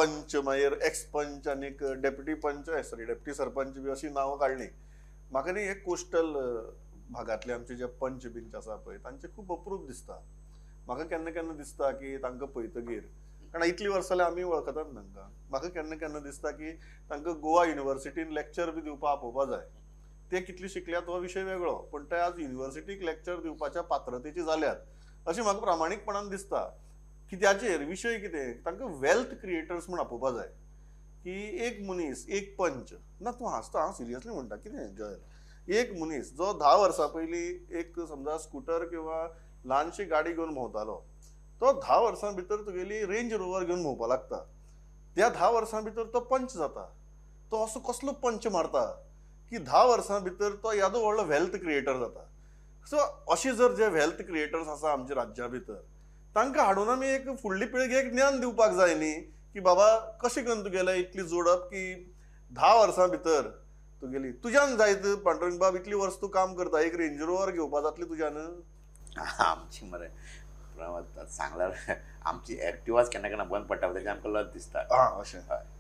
पंच मागीर एक्स पंच आनी डेप्युटी पंच सॉरी डेप्युटी सरपंच बी अशी नांवां काडली. म्हाका न्ही हे कोस्टल भागातले आमचे जे पंच बीन आसा पळय तांचे खूब अप्रूप दिसता. म्हाका केन्ना केन्ना दिसता की तांकां पळयतकीर, कारण इतली वर्सां जाल्यार आमी वळखतात तांकां, म्हाका केन्ना केन्ना दिसता की तांकां गोवा युनिवर्सिटीन लेक्चर बी दिवपाक आपोवपा जाय. ते कितले शिकल्यात हो विशय वेगळो, पण ते आज युनिवर्सिटीक लेक्चर दिवपाच्या पात्रतेची जाल्यात अशें म्हाका प्रामाणीकपणान दिसता. कित्याचेर विशय कितें, तांकां वेल्थ क्रिएटर्स म्हूण आपोवपा जाय. की एक मनीस एक पंच ना, तूं हांसता, हांव सिरियसली म्हणटा, कितें जय, एक मनीस जो 10 वर्सां पयलीं एक समजा स्कूटर किंवा ल्हानशी गाडी घेवन भोंवतालो, तो 10 वर्सां भितर तुगेली रेंज रोवर घेवन भोंवपा लागता. त्या 10 वर्सां भितर तो पंच जाता. तो असो कसलो पंच मारता की 10 वर्सां भितर तो येदो व्हडलो वेल्थ क्रिएटर जाता. सो अशे जर जे वेल्थ क्रिएटर्स आसा आमच्या राज्या भितर, तांकां हाडून आमी एक फुडली पिळगेक ज्ञान दिवपाक जाय न्ही, की बाबा कशें करून तुगेलें इतली जोडप की 10 वर्सां भितर तुगेली तुज्यान जायत. पांडुरंग बाब, इतली वर्स तूं काम करता, एक रेंज रोवर घेवपा जातली तुज्यान? आमची मरे सांगल्यार आमची एक्टिवाच केन्ना केन्ना बंद पडटा, तेजे आमकां लज दिसता. अशें